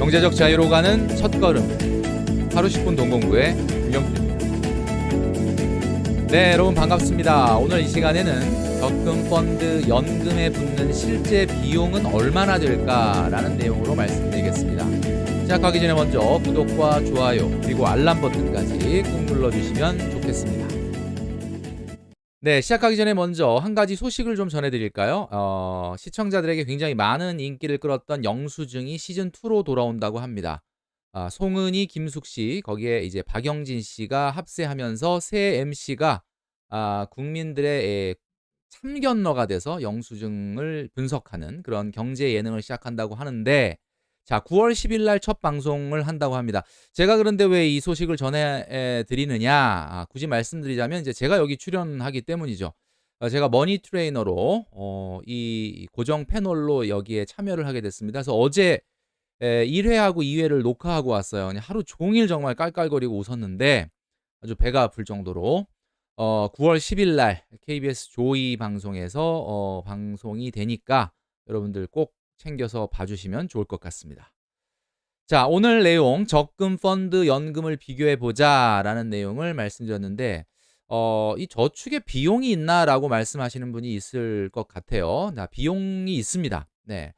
경제적 자유로 가는 첫걸음, 하루 10분 동공부의 김영필입니다. 네, 여러분 반갑습니다. 오늘 이 시간에는 적금 펀드 연금에 붙는 실제 비용은 얼마나 될까라는 내용으로 말씀드리겠습니다. 시작하기 전에 먼저 구독과 좋아요 그리고 알람 버튼까지 꾹 눌러주시면 좋겠습니다. 네, 시작하기 전에 먼저 한 가지 소식을 좀 전해드릴까요? 시청자들에게 굉장히 많은 인기를 끌었던 영수증이 시즌2로 돌아온다고 합니다. 송은이, 김숙씨, 거기에 이제 박영진 씨가 합세하면서 새 MC가 국민들의 참견러가 돼서 영수증을 분석하는 그런 경제 예능을 시작한다고 하는데, 자, 9월 10일 날 첫 방송을 한다고 합니다. 제가 그런데 왜 이 소식을 전해 드리느냐? 굳이 말씀드리자면 이제 제가 여기 출연하기 때문이죠. 제가 머니 트레이너로 이 고정 패널로 여기에 참여를 하게 됐습니다. 그래서 어제 1회하고 2회를 녹화하고 왔어요. 그냥 하루 종일 정말 깔깔거리고 웃었는데 아주 배가 아플 정도로 9월 10일 날 KBS 조이 방송에서 방송이 되니까 여러분들 꼭 챙겨서 봐주시면 좋을 것 같습니다. 자, 오늘 내용 적금 펀드 연금을 비교해 보자라는 내용을 말씀드렸는데 이 저축에 비용이 있나라고 말씀하시는 분이 있을 것 같아요. 비용이 있습니다. 네.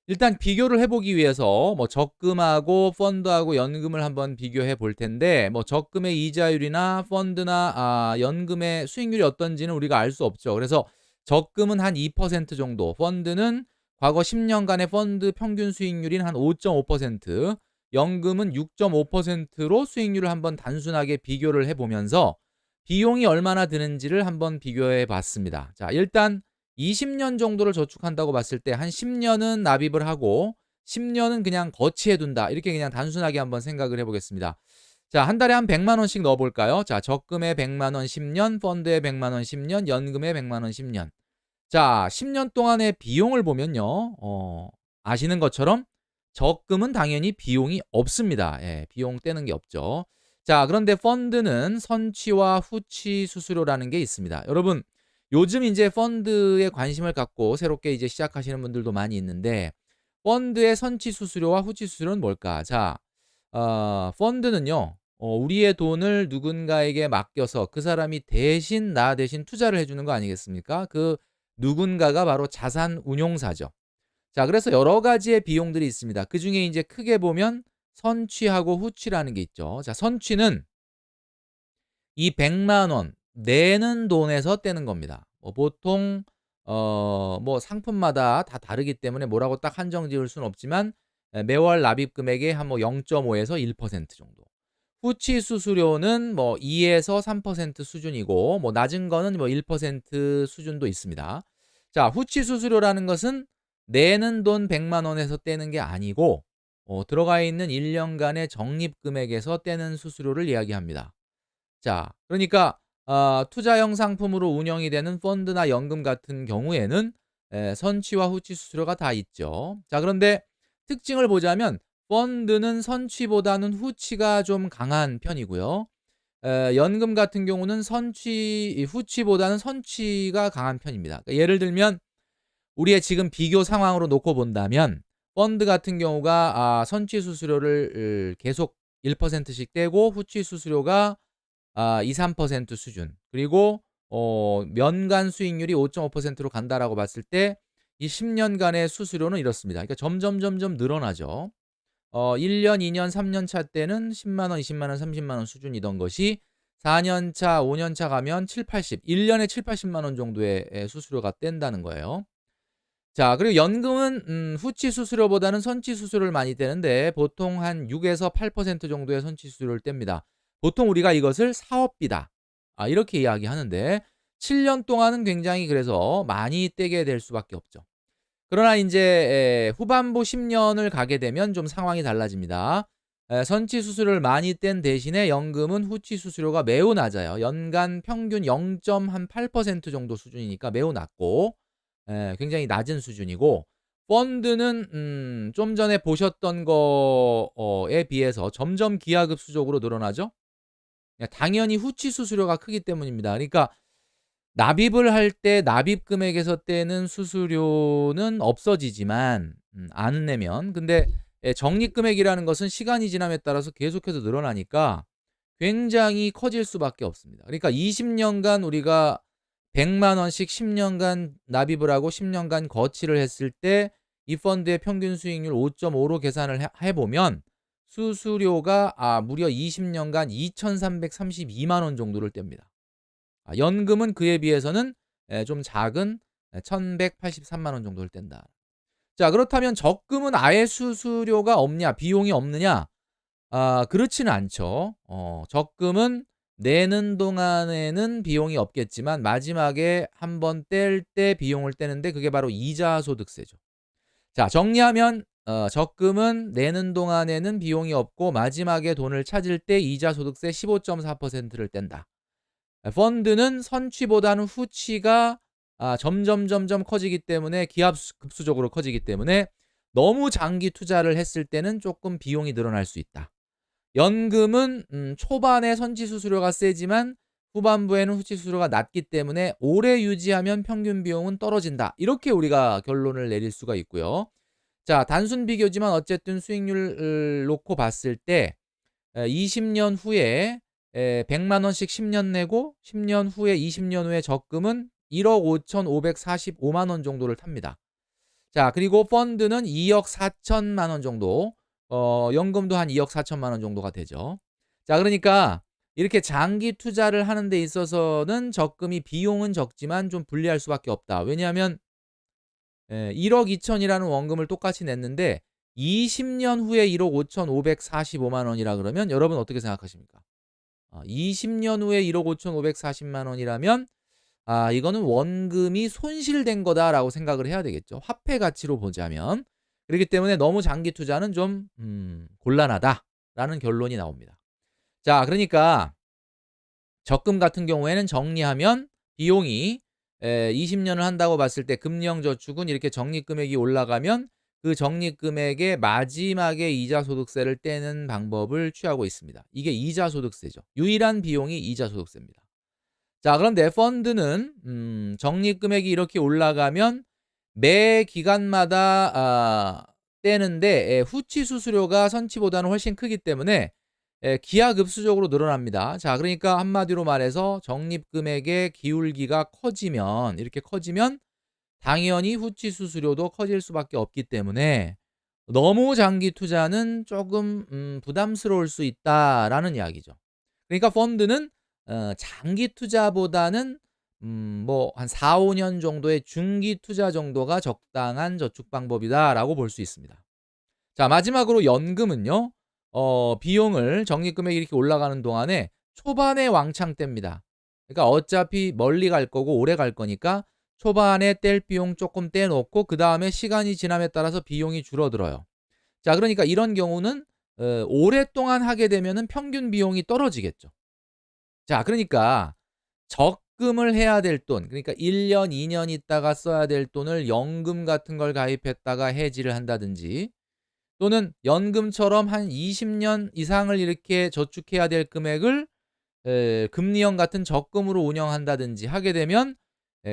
일단 비교를 해보기 위해서 뭐 적금하고 펀드하고 연금을 한번 비교해 볼 텐데, 뭐 적금의 이자율이나 펀드나 연금의 수익률이 어떤지는 우리가 알 수 없죠. 그래서 적금은 한 2% 정도, 펀드는 과거 10년간의 펀드 평균 수익률인 한 5.5%, 연금은 6.5%로 수익률을 한번 단순하게 비교를 해보면서 비용이 얼마나 드는지를 한번 비교해 봤습니다. 자, 일단 20년 정도를 저축한다고 봤을 때 한 10년은 납입을 하고 10년은 그냥 거치해 둔다. 이렇게 그냥 단순하게 한번 생각을 해보겠습니다. 자, 한 달에 한 100만 원씩 넣어볼까요? 자, 적금에 100만 원 10년, 펀드에 100만 원 10년, 연금에 100만 원 10년. 자, 10년 동안의 비용을 보면요. 아시는 것처럼 적금은 당연히 비용이 없습니다. 예, 비용 떼는 게 없죠. 자, 그런데 펀드는 선취와 후취 수수료라는 게 있습니다. 여러분, 요즘 이제 펀드에 관심을 갖고 새롭게 이제 시작하시는 분들도 많이 있는데, 펀드의 선취 수수료와 후취 수수료는 뭘까? 자, 펀드는요, 우리의 돈을 누군가에게 맡겨서 그 사람이 대신 나 대신 투자를 해주는 거 아니겠습니까? 그 누군가가 바로 자산 운용사죠. 자, 그래서 여러 가지의 비용들이 있습니다. 그 중에 이제 크게 보면 선취하고 후취라는 게 있죠. 자, 선취는 이 100만 원 내는 돈에서 떼는 겁니다. 보통 뭐 상품마다 다 다르기 때문에 뭐라고 딱 한정 지을 수는 없지만 매월 납입 금액의 한 뭐 0.5에서 1% 정도. 후치 수수료는 뭐 2에서 3% 수준이고, 뭐 낮은 거는 뭐 1% 수준도 있습니다. 자, 후치 수수료라는 것은 내는 돈 100만 원에서 떼는 게 아니고 들어가 있는 1년간의 적립 금액에서 떼는 수수료를 이야기합니다. 자, 그러니까 투자형 상품으로 운영이 되는 펀드나 연금 같은 경우에는 선취와 후취 수수료가 다 있죠. 자, 그런데 특징을 보자면 펀드는 선취보다는 후취가 좀 강한 편이고요. 연금 같은 경우는 후취보다는 선취가 강한 편입니다. 그러니까 예를 들면 우리의 지금 비교 상황으로 놓고 본다면 펀드 같은 경우가 선취 수수료를 계속 1%씩 떼고 후취 수수료가 2~3% 수준, 그리고 연간 수익률이 5.5%로 간다라고 봤을 때 이 10년간의 수수료는 이렇습니다. 그러니까 점점 늘어나죠. 1년, 2년, 3년 차 때는 10만 원, 20만 원, 30만 원 수준이던 것이 4년 차, 5년 차 가면 7, 80, 1년에 7, 80만 원 정도의 수수료가 뗀다는 거예요. 자, 그리고 연금은 후치 수수료보다는 선치 수수료를 많이 떼는데 보통 한 6에서 8% 정도의 선치 수수료를 뗍니다. 보통 우리가 이것을 사업비다, 이렇게 이야기하는데 7년 동안은 굉장히 그래서 많이 떼게 될 수밖에 없죠. 그러나 이제 후반부 10년을 가게 되면 좀 상황이 달라집니다. 선치 수수료를 많이 뗀 대신에 연금은 후치 수수료가 매우 낮아요. 연간 평균 0.8% 정도 수준이니까 매우 낮고 굉장히 낮은 수준이고, 펀드는 좀 전에 보셨던 거에 비해서 점점 기하급수적으로 늘어나죠. 당연히 후치 수수료가 크기 때문입니다. 그러니까 납입을 할 때 납입 금액에서 떼는 수수료는 없어지지만 안 내면, 근데 적립금액이라는 것은 시간이 지남에 따라서 계속해서 늘어나니까 굉장히 커질 수밖에 없습니다. 그러니까 20년간 우리가 100만 원씩 10년간 납입을 하고 10년간 거치를 했을 때 이 펀드의 평균 수익률 5.5로 계산을 해 보면 수수료가 무려 20년간 2,332만 원 정도를 뗍니다. 연금은 그에 비해서는 좀 작은 1,183만 원 정도를 뗀다. 자, 그렇다면 적금은 아예 수수료가 없냐, 비용이 없느냐? 그렇지는 않죠. 적금은 내는 동안에는 비용이 없겠지만 마지막에 한번 뗄 때 비용을 떼는데 그게 바로 이자 소득세죠. 자, 정리하면 적금은 내는 동안에는 비용이 없고 마지막에 돈을 찾을 때 이자 소득세 15.4%를 뗀다. 펀드는 선취보다는 후취가 점점 커지기 때문에 기하급수적으로 커지기 때문에 너무 장기 투자를 했을 때는 조금 비용이 늘어날 수 있다. 연금은 초반에 선취 수수료가 세지만 후반부에는 후취 수수료가 낮기 때문에 오래 유지하면 평균 비용은 떨어진다. 이렇게 우리가 결론을 내릴 수가 있고요. 자, 단순 비교지만 어쨌든 수익률을 놓고 봤을 때 20년 후에 100만 원씩 10년 내고 10년 후에 20년 후에 적금은 1억 5,545만 원 정도를 탑니다. 자, 그리고 펀드는 2억 4천만 원 정도, 연금도 한 2억 4천만 원 정도가 되죠. 자, 그러니까 이렇게 장기 투자를 하는 데 있어서는 적금이 비용은 적지만 좀 불리할 수밖에 없다. 왜냐하면 1억 2천이라는 원금을 똑같이 냈는데 20년 후에 1억 5,545만 원이라 그러면 여러분 어떻게 생각하십니까? 20년 후에 1억 5,540만 원이라면 이거는 원금이 손실된 거다라고 생각을 해야 되겠죠. 화폐 가치로 보자면. 그렇기 때문에 너무 장기 투자는 좀 곤란하다라는 결론이 나옵니다. 자, 그러니까 적금 같은 경우에는 정리하면 비용이 20년을 한다고 봤을 때 금융저축은 이렇게 적립금액이 올라가면 그 적립금액의 마지막에 이자소득세를 떼는 방법을 취하고 있습니다. 이게 이자소득세죠. 유일한 비용이 이자소득세입니다. 자, 그런데 펀드는 적립금액이 이렇게 올라가면 매 기간마다 떼는데 후치 수수료가 선치보다는 훨씬 크기 때문에 기하급수적으로 늘어납니다. 자, 그러니까 한마디로 말해서 적립금액의 기울기가 커지면 이렇게 커지면 당연히 후치 수수료도 커질 수밖에 없기 때문에 너무 장기 투자는 조금 부담스러울 수 있다라는 이야기죠. 그러니까 펀드는 장기 투자보다는 뭐 한 4-5년 정도의 중기 투자 정도가 적당한 저축 방법이다라고 볼 수 있습니다. 자, 마지막으로 연금은요. 비용을 적립금액이 이렇게 올라가는 동안에 초반에 왕창 뗍니다. 그러니까 어차피 멀리 갈 거고 오래 갈 거니까 초반에 뗄 비용 조금 떼놓고 그다음에 시간이 지남에 따라서 비용이 줄어들어요. 자, 그러니까 이런 경우는 오랫동안 하게 되면은 평균 비용이 떨어지겠죠. 자, 그러니까 적금을 해야 될 돈, 그러니까 1 년, 2년 있다가 써야 될 돈을 연금 같은 걸 가입했다가 해지를 한다든지 또는 연금처럼 한 20년 이상을 이렇게 저축해야 될 금액을 금리형 같은 적금으로 운영한다든지 하게 되면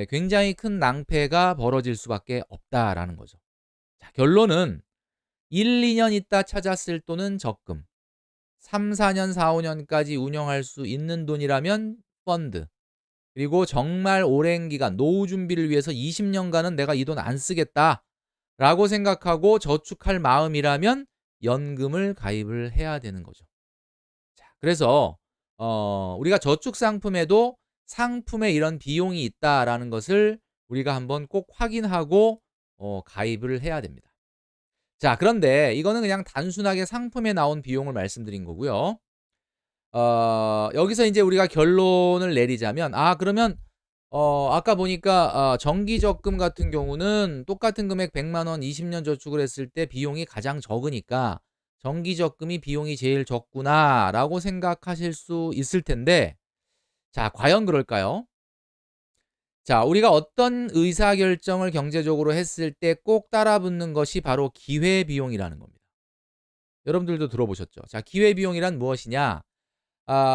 굉장히 큰 낭패가 벌어질 수밖에 없다라는 거죠. 자, 결론은 1-2년 있다 찾았을 돈은 적금, 3-4년, 4-5년까지 운영할 수 있는 돈이라면 펀드, 그리고 정말 오랜 기간 노후 준비를 위해서 20년간은 내가 이 돈 안 쓰겠다라고 생각하고 저축할 마음이라면 연금을 가입을 해야 되는 거죠. 자, 그래서 우리가 저축 상품에도 상품에 이런 비용이 있다라는 것을 우리가 한번 꼭 확인하고 가입을 해야 됩니다. 자, 그런데 이거는 그냥 단순하게 상품에 나온 비용을 말씀드린 거고요. 여기서 이제 우리가 결론을 내리자면 그러면 아까 보니까 정기적금 같은 경우는 똑같은 금액 100만 원 20년 저축을 했을 때 비용이 가장 적으니까 '정기적금이 비용이 제일 적구나.'라고 생각하실 수 있을 텐데 자, 과연 그럴까요? 자, 우리가 어떤 의사결정을 경제적으로 했을 때 꼭 따라붙는 것이 바로 기회비용이라는 겁니다. 여러분들도 들어보셨죠? 자, 기회비용이란 무엇이냐?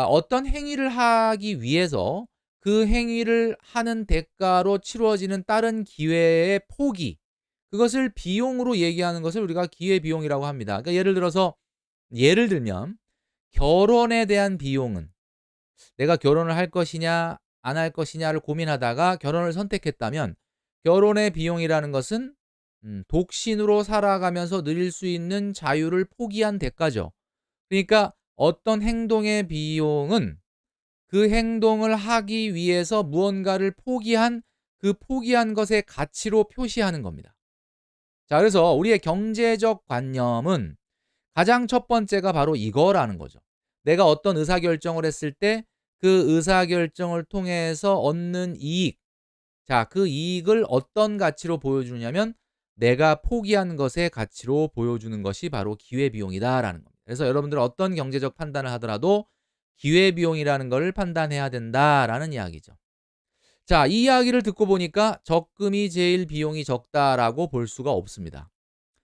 어떤 행위를 하기 위해서 그 행위를 하는 대가로 치루어지는 다른 기회의 포기, 그것을 비용으로 얘기하는 것을 우리가 기회비용이라고 합니다. 그러니까 예를 들면 결혼에 대한 비용은 내가 결혼을 할 것이냐 안 할 것이냐를 고민하다가 결혼을 선택했다면 결혼의 비용이라는 것은 독신으로 살아가면서 누릴 수 있는 자유를 포기한 대가죠. 그러니까 어떤 행동의 비용은 그 행동을 하기 위해서 무언가를 포기한 그 포기한 것의 가치로 표시하는 겁니다. 자, 그래서 우리의 경제적 관념은 가장 첫 번째가 바로 이거라는 거죠. 내가 어떤 의사결정을 했을 때 그 의사결정을 통해서 얻는 이익, 자, 그 이익을 어떤 가치로 보여주냐면 내가 포기한 것의 가치로 보여주는 것이 바로 기회비용이다라는 겁니다. 그래서 여러분들은 어떤 경제적 판단을 하더라도 기회비용이라는 것을 판단해야 된다라는 이야기죠. 자, 이 이야기를 듣고 보니까 적금이 제일 비용이 적다라고 볼 수가 없습니다.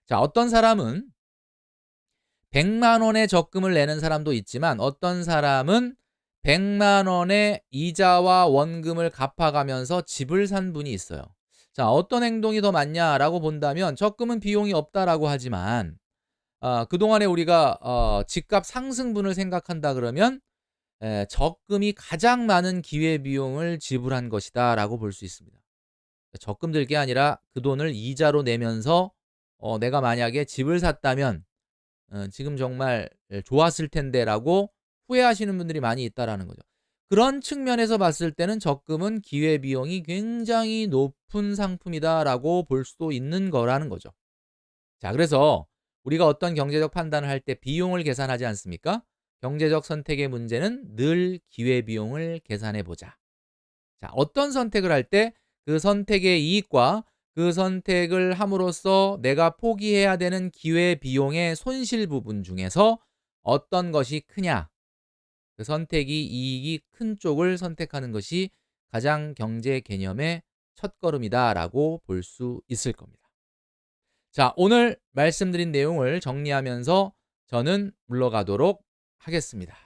자, 어떤 사람은 100만 원의 적금을 내는 사람도 있지만 어떤 사람은 100만 원의 이자와 원금을 갚아가면서 집을 산 분이 있어요. 자, 어떤 행동이 더 맞냐라고 본다면 적금은 비용이 없다라고 하지만 그동안에 우리가 집값 상승분을 생각한다 그러면 적금이 가장 많은 기회비용을 지불한 것이다라고 볼 수 있습니다. 적금 들 게 아니라 그 돈을 이자로 내면서 내가 만약에 집을 샀다면 지금 정말 좋았을 텐데라고 후회하시는 분들이 많이 있다라는 거죠. 그런 측면에서 봤을 때는 적금은 기회비용이 굉장히 높은 상품이다라고 볼 수도 있는 거라는 거죠. 자, 그래서 우리가 어떤 경제적 판단을 할 때 비용을 계산하지 않습니까? 경제적 선택의 문제는 늘 기회비용을 계산해 보자. 자, 어떤 선택을 할 때 그 선택의 이익과 그 선택을 함으로써 내가 포기해야 되는 기회비용의 손실 부분 중에서 어떤 것이 크냐? 그 선택이 이익이 큰 쪽을 선택하는 것이 가장 경제 개념의 첫걸음이다라고 볼 수 있을 겁니다. 자, 오늘 말씀드린 내용을 정리하면서 저는 물러가도록 하겠습니다.